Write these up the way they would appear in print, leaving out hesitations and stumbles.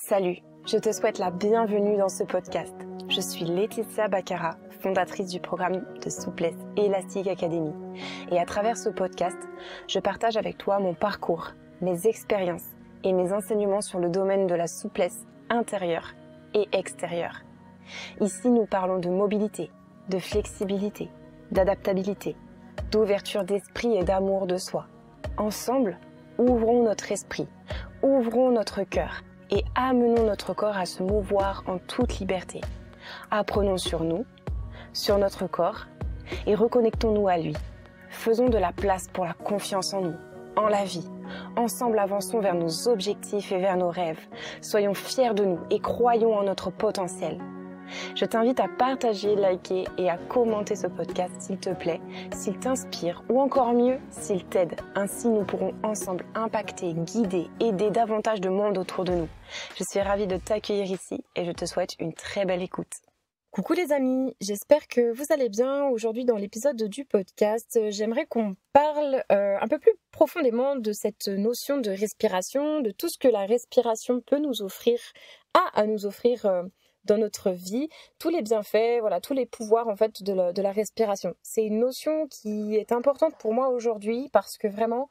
Salut, je te souhaite la bienvenue dans ce podcast. Je suis Laetitia Baccara, fondatrice du programme de souplesse Elastic Academy. Et à travers ce podcast, je partage avec toi mon parcours, mes expériences et mes enseignements sur le domaine de la souplesse intérieure et extérieure. Ici, nous parlons de mobilité, de flexibilité, d'adaptabilité, d'ouverture d'esprit et d'amour de soi. Ensemble, ouvrons notre esprit, ouvrons notre cœur et amenons notre corps à se mouvoir en toute liberté. Apprenons sur nous, sur notre corps et reconnectons-nous à lui. Faisons de la place pour la confiance en nous, en la vie. Ensemble, avançons vers nos objectifs et vers nos rêves. Soyons fiers de nous et croyons en notre potentiel. Je t'invite à partager, liker et à commenter ce podcast s'il te plaît, s'il t'inspire ou encore mieux, s'il t'aide. Ainsi, nous pourrons ensemble impacter, guider, aider davantage de monde autour de nous. Je suis ravie de t'accueillir ici et je te souhaite une très belle écoute. Coucou les amis, j'espère que vous allez bien. Aujourd'hui dans l'épisode du podcast, j'aimerais qu'on parle un peu plus profondément de cette notion de respiration, de tout ce que la respiration peut nous offrir, à nous offrir dans notre vie, tous les bienfaits, voilà, tous les pouvoirs en fait de la respiration. C'est une notion qui est importante pour moi aujourd'hui parce que vraiment,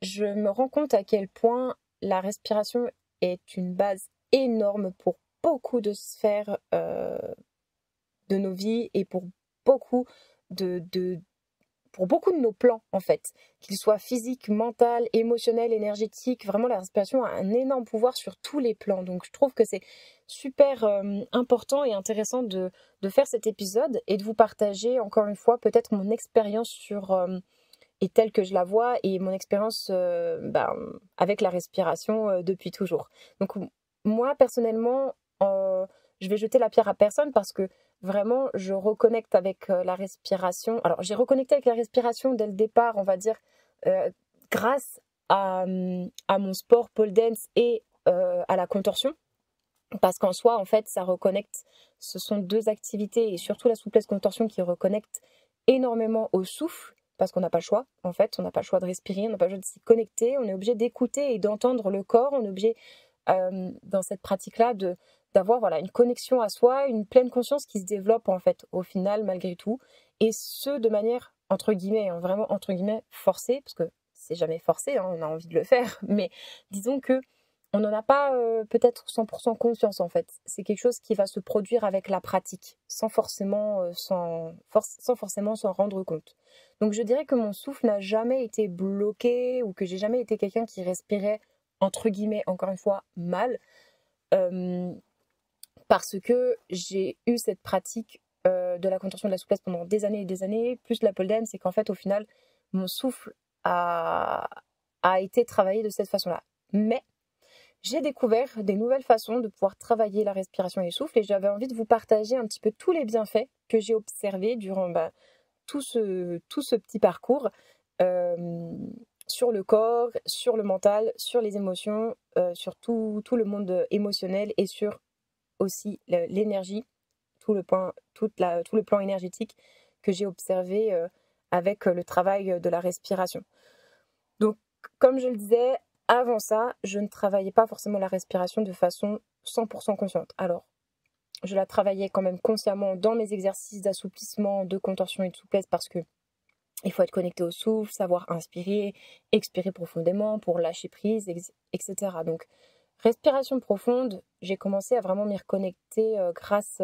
je me rends compte à quel point la respiration est une base énorme pour beaucoup de sphères de nos vies et pour beaucoup pour beaucoup de nos plans en fait, qu'ils soient physiques, mental, émotionnels, énergétiques. Vraiment, la respiration a un énorme pouvoir sur tous les plans. Donc, je trouve que c'est super important et intéressant de faire cet épisode et de vous partager encore une fois peut-être mon expérience sur et telle que je la vois et mon expérience avec la respiration depuis toujours. Donc, moi personnellement, je vais jeter la pierre à personne parce que vraiment, je reconnecte avec la respiration. Alors, j'ai reconnecté avec la respiration dès le départ, on va dire, grâce à mon sport pole dance et à la contorsion. Parce qu'en soi, en fait, ça reconnecte. Ce sont deux activités, et surtout la souplesse contorsion qui reconnecte énormément au souffle, parce qu'on n'a pas le choix, en fait. On n'a pas le choix de respirer, on n'a pas le choix de s'y connecter. On est obligé d'écouter et d'entendre le corps. On est obligé, dans cette pratique-là, d'avoir voilà, une connexion à soi, une pleine conscience qui se développe en fait au final malgré tout, et ce de manière entre guillemets, vraiment entre guillemets forcée, parce que c'est jamais forcé, hein, on a envie de le faire, mais disons que on n'en a pas peut-être 100% conscience en fait. C'est quelque chose qui va se produire avec la pratique, sans forcément s'en rendre compte. Donc je dirais que mon souffle n'a jamais été bloqué ou que j'ai jamais été quelqu'un qui respirait entre guillemets encore une fois mal. Parce que j'ai eu cette pratique de la contorsion de la souplesse pendant des années et des années, plus la pole dance, c'est qu'en fait, au final, mon souffle a été travaillé de cette façon-là. Mais j'ai découvert des nouvelles façons de pouvoir travailler la respiration et le souffle, et j'avais envie de vous partager un petit peu tous les bienfaits que j'ai observés durant tout ce petit parcours sur le corps, sur le mental, sur les émotions, sur tout le monde émotionnel et sur aussi l'énergie, tout le plan énergétique que j'ai observé avec le travail de la respiration. Donc, comme je le disais, avant ça, je ne travaillais pas forcément la respiration de façon 100% consciente. Alors, je la travaillais quand même consciemment dans mes exercices d'assouplissement, de contorsion et de souplesse parce que il faut être connecté au souffle, savoir inspirer, expirer profondément pour lâcher prise, etc. Donc, respiration profonde, j'ai commencé à vraiment m'y reconnecter grâce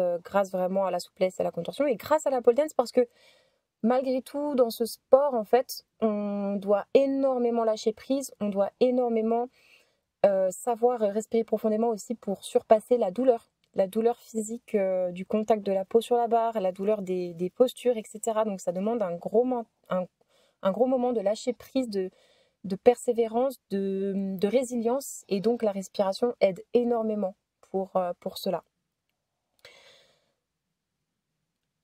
vraiment à la souplesse, à la contorsion et grâce à la pole dance parce que malgré tout, dans ce sport, en fait, on doit énormément lâcher prise, on doit énormément savoir respirer profondément aussi pour surpasser la douleur physique du contact de la peau sur la barre, la douleur des postures, etc. Donc ça demande un gros moment de lâcher prise, de persévérance, de résilience, et donc la respiration aide énormément pour cela.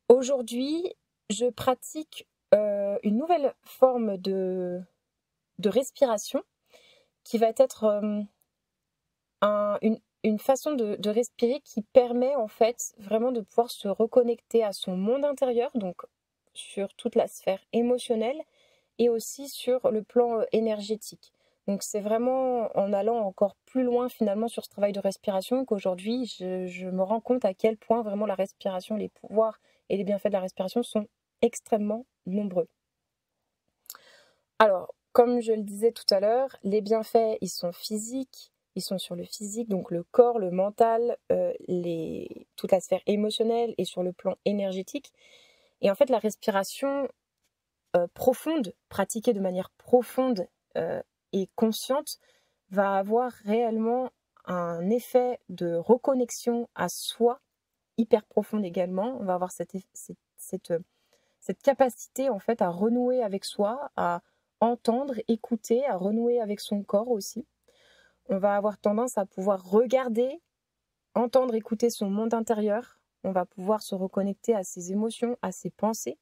Aujourd'hui, je pratique une nouvelle forme de respiration qui va être une façon de respirer qui permet en fait vraiment de pouvoir se reconnecter à son monde intérieur, donc sur toute la sphère émotionnelle et aussi sur le plan énergétique. Donc c'est vraiment en allant encore plus loin finalement sur ce travail de respiration qu'aujourd'hui je me rends compte à quel point vraiment la respiration, les pouvoirs et les bienfaits de la respiration sont extrêmement nombreux. Alors, comme je le disais tout à l'heure, les bienfaits, ils sont physiques, ils sont sur le physique, donc le corps, le mental, toute la sphère émotionnelle et sur le plan énergétique. Et en fait, la respiration profonde, pratiquée de manière profonde et consciente, va avoir réellement un effet de reconnexion à soi hyper profonde également. On va avoir cette capacité en fait à renouer avec soi, à entendre, écouter, à renouer avec son corps aussi. On va avoir tendance à pouvoir regarder, entendre, écouter son monde intérieur. On va pouvoir se reconnecter à ses émotions, à ses pensées.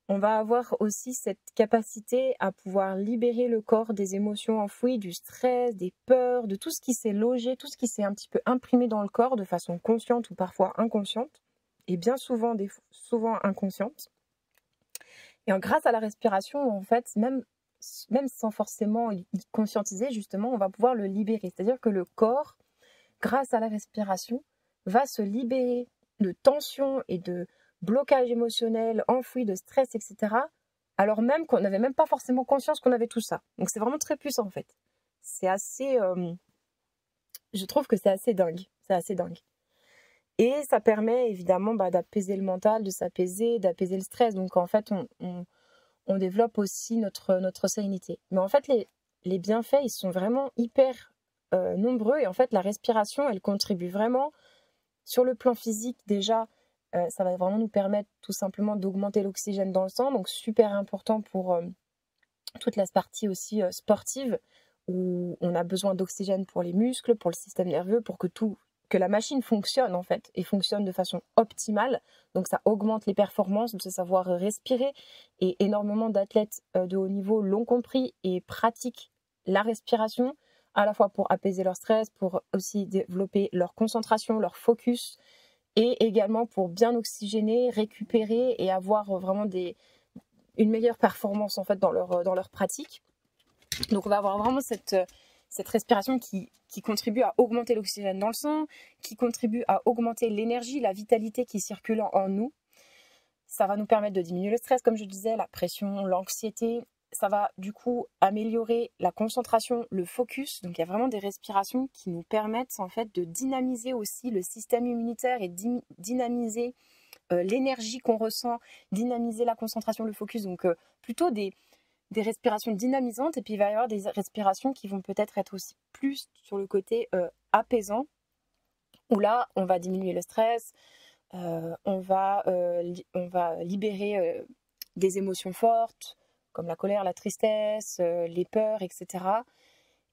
On va avoir aussi cette capacité à pouvoir libérer le corps des émotions enfouies, du stress, des peurs, de tout ce qui s'est logé, tout ce qui s'est un petit peu imprimé dans le corps de façon consciente ou parfois inconsciente, et bien souvent inconsciente. Et grâce à la respiration, en fait, même sans forcément y conscientiser, justement, on va pouvoir le libérer. C'est-à-dire que le corps, grâce à la respiration, va se libérer de tensions et de blocages émotionnels, enfouis, de stress, etc. Alors même qu'on n'avait même pas forcément conscience qu'on avait tout ça. Donc c'est vraiment très puissant, en fait. C'est assez... je trouve que c'est assez dingue. C'est assez dingue. Et ça permet évidemment d'apaiser le mental, d'apaiser le stress. Donc en fait, on développe aussi notre sérénité. Mais en fait, les bienfaits, ils sont vraiment hyper nombreux. Et en fait, la respiration, elle contribue vraiment sur le plan physique. Déjà, ça va vraiment nous permettre tout simplement d'augmenter l'oxygène dans le sang. Donc super important pour toute la partie aussi sportive, où on a besoin d'oxygène pour les muscles, pour le système nerveux, pour que la machine fonctionne en fait, et fonctionne de façon optimale. Donc ça augmente les performances de savoir respirer, et énormément d'athlètes de haut niveau l'ont compris et pratiquent la respiration, à la fois pour apaiser leur stress, pour aussi développer leur concentration, leur focus, et également pour bien oxygéner, récupérer et avoir vraiment une meilleure performance en fait dans leur pratique. Donc on va avoir vraiment cette respiration qui contribue à augmenter l'oxygène dans le sang, qui contribue à augmenter l'énergie, la vitalité qui circule en nous. Ça va nous permettre de diminuer le stress, comme je disais, la pression, l'anxiété. Ça va du coup améliorer la concentration, le focus. Donc il y a vraiment des respirations qui nous permettent en fait de dynamiser aussi le système immunitaire et dynamiser l'énergie qu'on ressent, dynamiser la concentration, le focus. Donc plutôt des respirations dynamisantes, et puis il va y avoir des respirations qui vont peut-être être aussi plus sur le côté apaisant, où là on va diminuer le stress, on va libérer des émotions fortes comme la colère, la tristesse, les peurs, etc.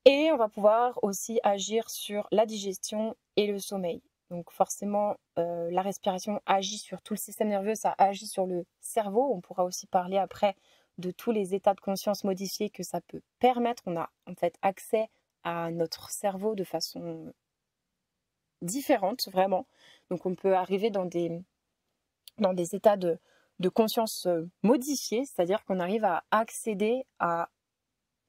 Et on va pouvoir aussi agir sur la digestion et le sommeil. Donc forcément, la respiration agit sur tout le système nerveux, ça agit sur le cerveau. On pourra aussi parler après de tous les états de conscience modifiés que ça peut permettre. On a en fait accès à notre cerveau de façon différente, vraiment. Donc on peut arriver dans des états de conscience modifiés, c'est-à-dire qu'on arrive à accéder à,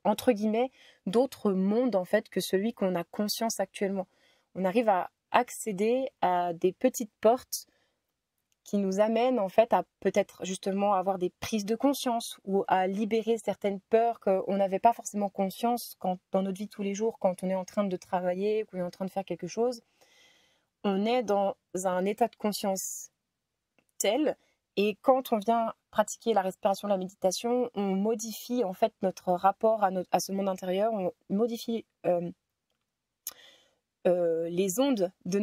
entre guillemets, d'autres mondes en fait que celui qu'on a conscience actuellement. On arrive à accéder à des petites portes qui nous amènent en fait à peut-être justement avoir des prises de conscience, ou à libérer certaines peurs qu'on n'avait pas forcément conscience dans notre vie de tous les jours, quand on est en train de travailler, qu'on est en train de faire quelque chose. On est dans un état de conscience tel, et quand on vient pratiquer la respiration, la méditation, on modifie en fait notre rapport à ce monde intérieur, on modifie les ondes de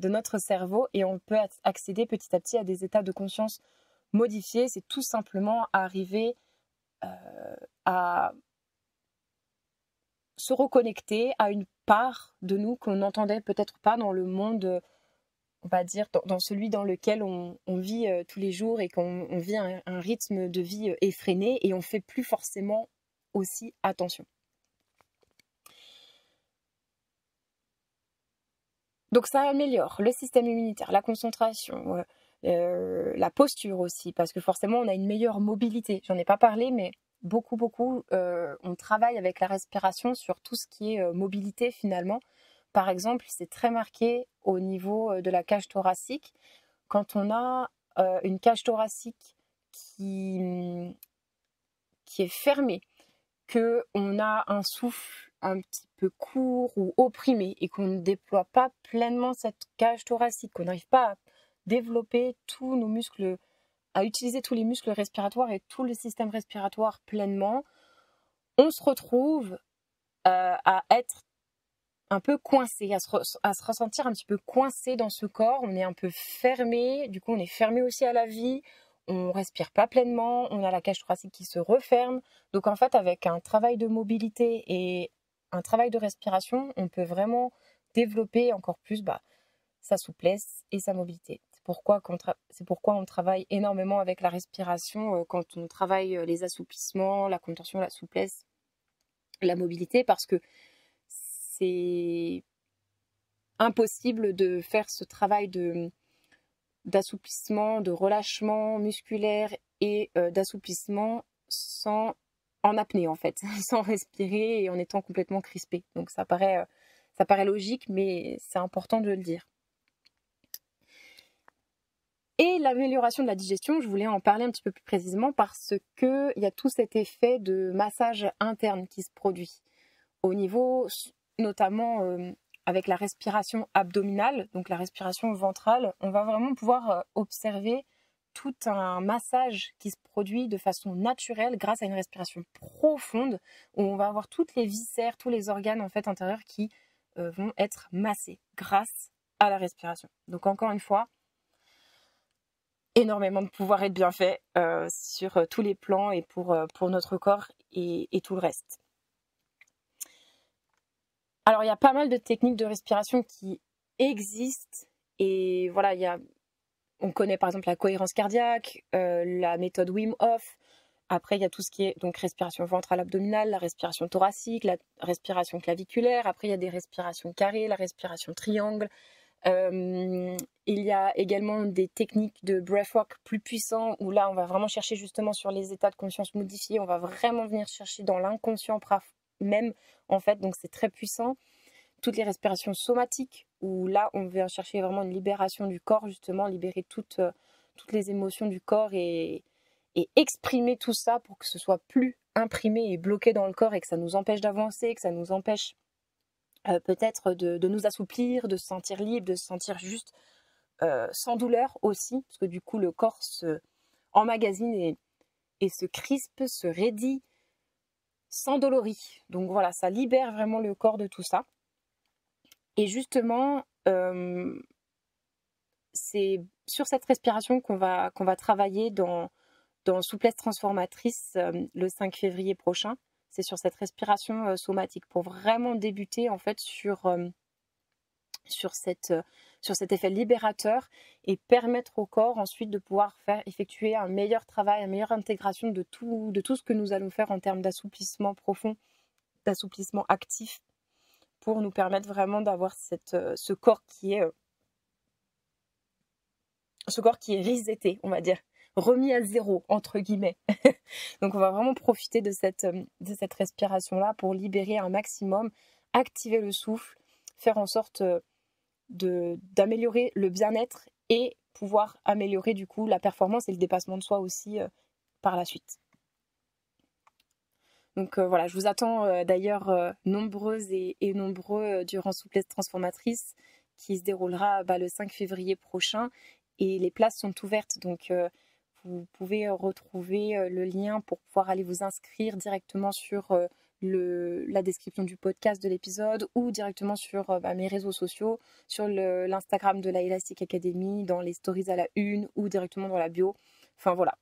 notre cerveau, et on peut accéder petit à petit à des états de conscience modifiés. C'est tout simplement arriver à se reconnecter à une part de nous qu'on n'entendait peut-être pas dans le monde, on va dire, dans celui dans lequel on vit tous les jours, et qu'on vit un rythme de vie effréné, et on ne fait plus forcément aussi attention. Donc ça améliore le système immunitaire, la concentration, la posture aussi, parce que forcément on a une meilleure mobilité. J'en ai pas parlé, mais beaucoup, on travaille avec la respiration sur tout ce qui est mobilité finalement. Par exemple, c'est très marqué au niveau de la cage thoracique. Quand on a une cage thoracique qui est fermée, qu'on a un souffle un petit peu court ou opprimé et qu'on ne déploie pas pleinement cette cage thoracique, qu'on n'arrive pas à développer tous nos muscles, à utiliser tous les muscles respiratoires et tout le système respiratoire pleinement, on se retrouve à être un peu coincé, à se ressentir un petit peu coincé dans ce corps. On est un peu fermé, du coup on est fermé aussi à la vie, on respire pas pleinement, on a la cage thoracique qui se referme. Donc en fait, avec un travail de mobilité et un travail de respiration, on peut vraiment développer encore plus sa souplesse et sa mobilité. C'est pourquoi on travaille énormément avec la respiration quand on travaille les assouplissements, la contention, la souplesse, la mobilité, parce que c'est impossible de faire ce travail d'assouplissement, de relâchement musculaire et d'assouplissement en apnée en fait, sans respirer et en étant complètement crispé. Donc ça paraît logique, mais c'est important de le dire. Et l'amélioration de la digestion, je voulais en parler un petit peu plus précisément parce qu'il y a tout cet effet de massage interne qui se produit au niveau notamment avec la respiration abdominale, donc la respiration ventrale. On va vraiment pouvoir observer tout un massage qui se produit de façon naturelle grâce à une respiration profonde où on va avoir toutes les viscères, tous les organes en fait intérieurs qui vont être massés grâce à la respiration. Donc encore une fois, énormément de pouvoir et de bienfaits sur tous les plans et pour notre corps et tout le reste. Alors, il y a pas mal de techniques de respiration qui existent et voilà, on connaît par exemple la cohérence cardiaque, la méthode Wim Hof. Après, il y a tout ce qui est donc respiration ventrale abdominale, la respiration thoracique, la respiration claviculaire. Après, il y a des respirations carrées, la respiration triangle. Il y a également des techniques de breathwork plus puissants où là, on va vraiment chercher justement sur les états de conscience modifiés. On va vraiment venir chercher dans l'inconscient même en fait, donc c'est très puissant. Toutes les respirations somatiques où là, on vient chercher vraiment une libération du corps, justement, libérer toutes les émotions du corps et exprimer tout ça pour que ce soit plus imprimé et bloqué dans le corps et que ça nous empêche d'avancer, que ça nous empêche peut-être de nous assouplir, de se sentir libre, de se sentir juste sans douleur aussi, parce que du coup le corps se emmagasine et se crispe, se raidit, s'endolorit. Donc voilà, ça libère vraiment le corps de tout ça. Et justement, c'est sur cette respiration qu'on va travailler dans Souplesse transformatrice le 5 février prochain. C'est sur cette respiration somatique pour vraiment débuter en fait sur cet effet libérateur et permettre au corps ensuite de pouvoir effectuer un meilleur travail, une meilleure intégration de tout ce que nous allons faire en termes d'assouplissement profond, d'assouplissement actif pour nous permettre vraiment d'avoir ce corps qui est reseté, on va dire, remis à zéro, entre guillemets. Donc on va vraiment profiter de cette respiration-là pour libérer un maximum, activer le souffle, faire en sorte d'améliorer le bien-être et pouvoir améliorer du coup la performance et le dépassement de soi aussi par la suite. Donc voilà, je vous attends d'ailleurs nombreuses et nombreux durant Souplesse transformatrice qui se déroulera le 5 février prochain et les places sont ouvertes, donc vous pouvez retrouver le lien pour pouvoir aller vous inscrire directement sur la description du podcast de l'épisode ou directement sur mes réseaux sociaux, sur l'Instagram de la Elastic Academy, dans les stories à la une ou directement dans la bio. Enfin voilà.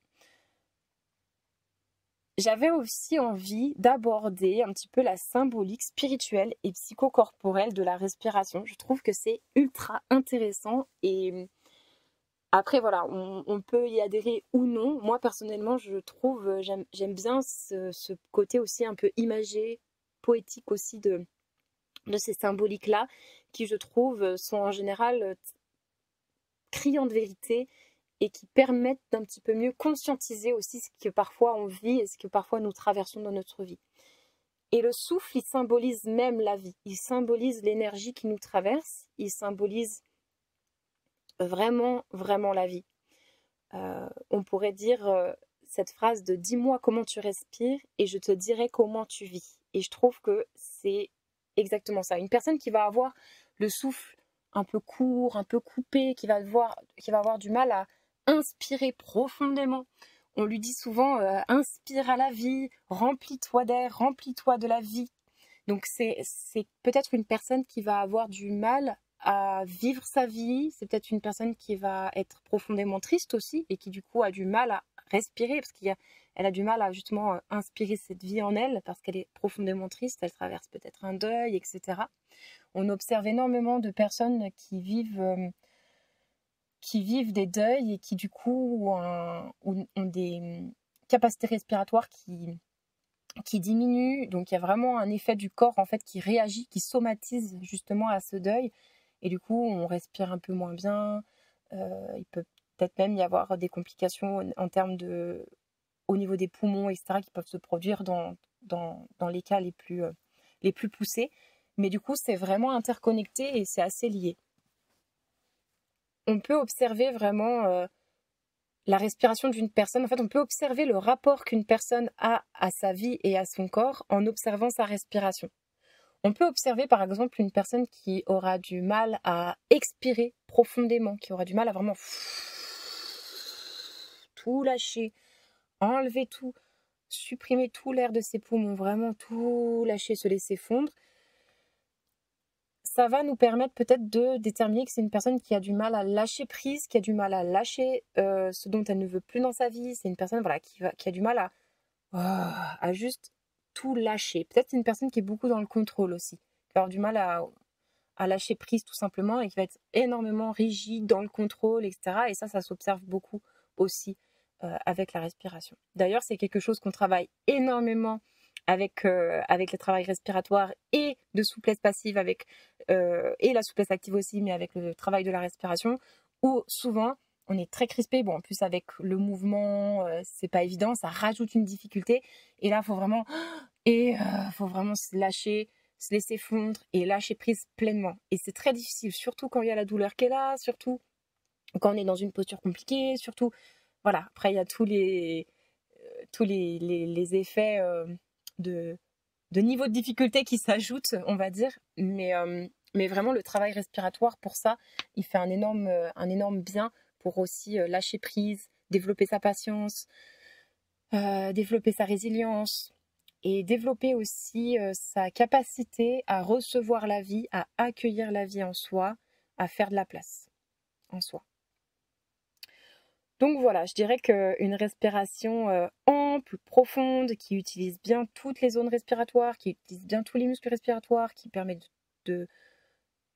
J'avais aussi envie d'aborder un petit peu la symbolique spirituelle et psychocorporelle de la respiration. Je trouve que c'est ultra intéressant et après voilà, on peut y adhérer ou non. Moi personnellement, je trouve, j'aime bien ce côté aussi un peu imagé, poétique aussi de ces symboliques-là qui je trouve sont en général criants de vérité et qui permettent d'un petit peu mieux conscientiser aussi ce que parfois on vit et ce que parfois nous traversons dans notre vie. Et le souffle, il symbolise même la vie, il symbolise l'énergie qui nous traverse, il symbolise vraiment, vraiment la vie. On pourrait dire cette phrase de « dis-moi comment tu respires et je te dirai comment tu vis ». Et je trouve que c'est exactement ça. Une personne qui va avoir le souffle un peu court, un peu coupé, qui va avoir du mal à inspirer profondément. On lui dit souvent inspire à la vie, remplis-toi d'air, remplis-toi de la vie. Donc c'est peut-être une personne qui va avoir du mal à vivre sa vie. C'est peut-être une personne qui va être profondément triste aussi et qui du coup a du mal à respirer parce qu'elle a du mal à justement inspirer cette vie en elle parce qu'elle est profondément triste, elle traverse peut-être un deuil, etc. On observe énormément de personnes qui vivent des deuils et qui du coup ont des capacités respiratoires qui diminuent. Donc il y a vraiment un effet du corps en fait qui réagit, qui somatise justement à ce deuil. Et du coup, on respire un peu moins bien. Il peut peut-être même y avoir des complications en termes au niveau des poumons, etc., qui peuvent se produire dans les cas les plus poussés. Mais du coup, c'est vraiment interconnecté et c'est assez lié. On peut observer vraiment la respiration d'une personne. En fait, on peut observer le rapport qu'une personne a à sa vie et à son corps en observant sa respiration. On peut observer par exemple une personne qui aura du mal à expirer profondément, qui aura du mal à vraiment tout lâcher, enlever tout, supprimer tout l'air de ses poumons, vraiment tout lâcher, se laisser fondre. Ça va nous permettre peut-être de déterminer que c'est une personne qui a du mal à lâcher prise, qui a du mal à lâcher ce dont elle ne veut plus dans sa vie. C'est une personne qui a du mal à juste tout lâcher. Peut-être une personne qui est beaucoup dans le contrôle aussi, qui va avoir du mal à lâcher prise tout simplement et qui va être énormément rigide dans le contrôle, etc. Et ça s'observe beaucoup aussi avec la respiration. D'ailleurs, c'est quelque chose qu'on travaille énormément avec le travail respiratoire et de souplesse passive et la souplesse active aussi, mais avec le travail de la respiration, où souvent on est très crispé. Bon, en plus avec le mouvement, c'est pas évident, ça rajoute une difficulté. Et là, faut vraiment se lâcher, se laisser fondre et lâcher prise pleinement. Et c'est très difficile, surtout quand il y a la douleur qui est là, surtout quand on est dans une posture compliquée, surtout, voilà. Après, il y a tous les effets de niveau de difficulté qui s'ajoutent, on va dire. Mais vraiment, le travail respiratoire, pour ça, il fait un énorme bien pour aussi lâcher prise, développer sa patience, développer sa résilience et développer aussi sa capacité à recevoir la vie, à accueillir la vie en soi, à faire de la place en soi. Donc voilà, je dirais qu'une respiration ample, profonde, qui utilise bien toutes les zones respiratoires, qui utilise bien tous les muscles respiratoires, qui permet de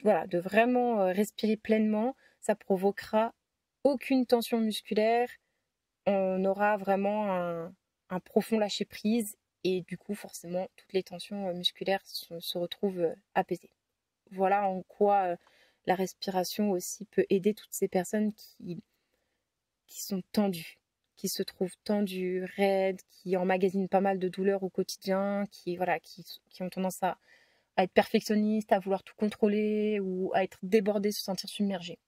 vraiment respirer pleinement, ça provoquera aucune tension musculaire. On aura vraiment un profond lâcher-prise et du coup, forcément, toutes les tensions musculaires se retrouvent apaisées. Voilà en quoi la respiration aussi peut aider toutes ces personnes qui sont tendues, qui se trouvent tendues, raides, qui emmagasinent pas mal de douleurs au quotidien, qui ont tendance à être perfectionnistes, à vouloir tout contrôler ou à être débordées, se sentir submergées.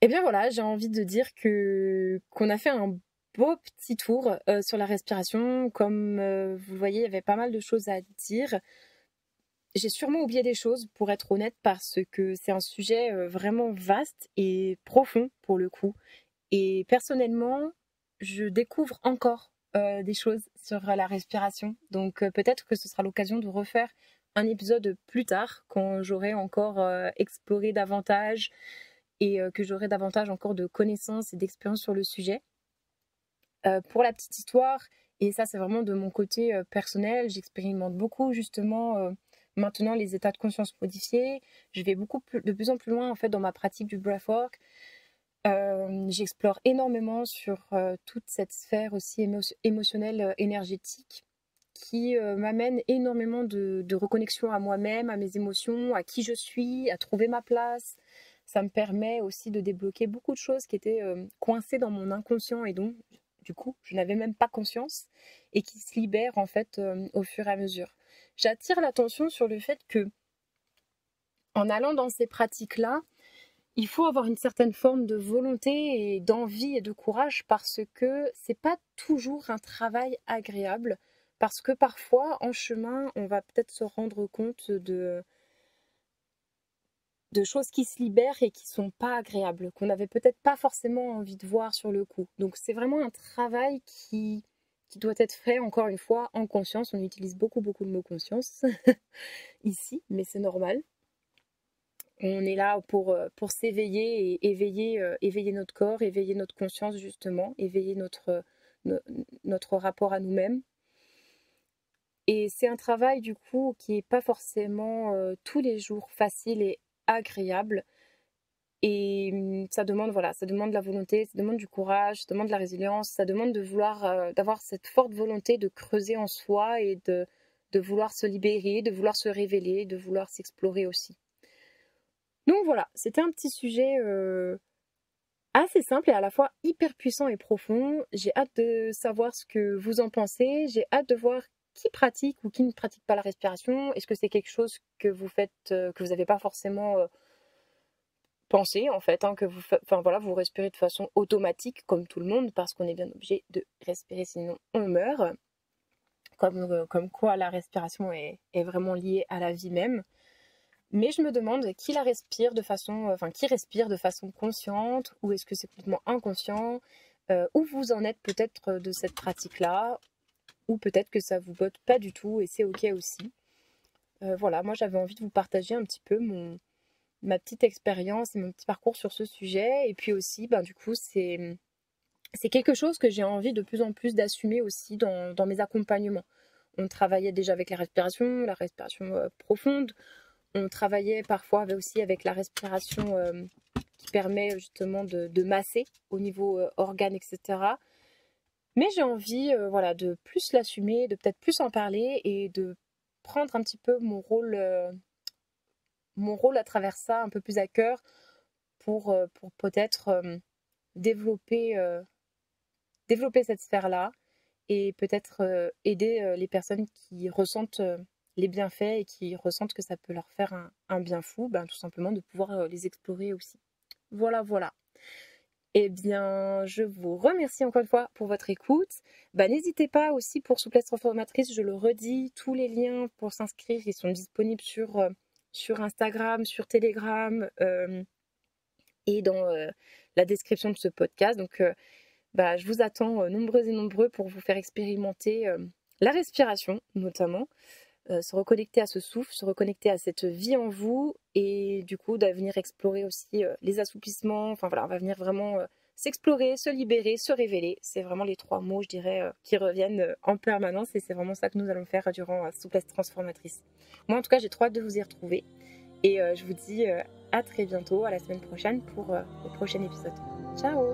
Et bien voilà, j'ai envie de dire qu'on a fait un beau petit tour sur la respiration. Comme vous voyez, il y avait pas mal de choses à dire. J'ai sûrement oublié des choses, pour être honnête, parce que c'est un sujet vraiment vaste et profond pour le coup. Et personnellement, je découvre encore des choses sur la respiration. Donc peut-être que ce sera l'occasion de refaire un épisode plus tard, quand j'aurai encore exploré davantage et que j'aurai davantage encore de connaissances et d'expériences sur le sujet. Pour la petite histoire, et ça c'est vraiment de mon côté personnel, j'expérimente beaucoup justement maintenant les états de conscience modifiés. Je vais de plus en plus loin en fait dans ma pratique du breathwork. J'explore énormément sur toute cette sphère aussi émotionnelle, énergétique, qui m'amène énormément de reconnexion à moi-même, à mes émotions, à qui je suis, à trouver ma place, Ça me permet aussi de débloquer beaucoup de choses qui étaient coincées dans mon inconscient et dont, du coup, je n'avais même pas conscience et qui se libèrent en fait au fur et à mesure. J'attire l'attention sur le fait que, en allant dans ces pratiques-là, il faut avoir une certaine forme de volonté et d'envie et de courage parce que c'est pas toujours un travail agréable. Parce que parfois, en chemin, on va peut-être se rendre compte de choses qui se libèrent et qui sont pas agréables, qu'on n'avait peut-être pas forcément envie de voir sur le coup. Donc c'est vraiment un travail qui doit être fait, encore une fois, en conscience. On utilise beaucoup le mot conscience ici, mais c'est normal. On est là pour s'éveiller et éveiller notre corps, éveiller notre conscience justement, éveiller notre rapport à nous-mêmes. Et c'est un travail du coup qui n'est pas forcément tous les jours facile et agréable. Et ça demande de la volonté, ça demande du courage, ça demande de la résilience, ça demande de vouloir d'avoir cette forte volonté de creuser en soi et de vouloir se libérer, de vouloir se révéler, de vouloir s'explorer aussi. Donc voilà, c'était un petit sujet assez simple et à la fois hyper puissant et profond. J'ai hâte de savoir ce que vous en pensez. J'ai hâte de voir qui pratique ou qui ne pratique pas la respiration. Est-ce que c'est quelque chose que vous faites, que vous n'avez pas forcément pensé en fait, que vous respirez de façon automatique comme tout le monde parce qu'on est bien obligé de respirer sinon on meurt. Comme quoi la respiration est vraiment liée à la vie même. Mais je me demande qui respire de façon consciente ou est-ce que c'est complètement inconscient, où vous en êtes peut-être de cette pratique-là, ou peut-être que ça vous botte pas du tout et c'est ok aussi. Voilà, moi j'avais envie de vous partager un petit peu ma petite expérience et mon petit parcours sur ce sujet. Et puis aussi, du coup, c'est quelque chose que j'ai envie de plus en plus d'assumer aussi dans mes accompagnements. On travaillait déjà avec la respiration profonde. On travaillait parfois aussi avec la respiration qui permet justement de masser au niveau organes, etc. Mais j'ai envie de plus l'assumer, de peut-être plus en parler et de prendre un petit peu mon rôle à travers ça un peu plus à cœur pour peut-être développer cette sphère-là et peut-être aider les personnes qui ressentent les bienfaits et qui ressentent que ça peut leur faire un bien fou, tout simplement de pouvoir les explorer aussi. Voilà. Eh bien, je vous remercie encore une fois pour votre écoute. N'hésitez pas aussi pour Souplesse Transformatrice, je le redis, tous les liens pour s'inscrire, ils sont disponibles sur Instagram, sur Telegram et dans la description de ce podcast. Donc, je vous attends nombreux et nombreux pour vous faire expérimenter la respiration notamment. Se reconnecter à ce souffle, se reconnecter à cette vie en vous et du coup de venir explorer aussi les assouplissements. On va venir vraiment s'explorer, se libérer, se révéler. C'est vraiment les 3 mots, je dirais, qui reviennent en permanence et c'est vraiment ça que nous allons faire durant Souplesse Transformatrice. Moi en tout cas, j'ai trop hâte de vous y retrouver et je vous dis à très bientôt, à la semaine prochaine pour le prochain épisode. Ciao!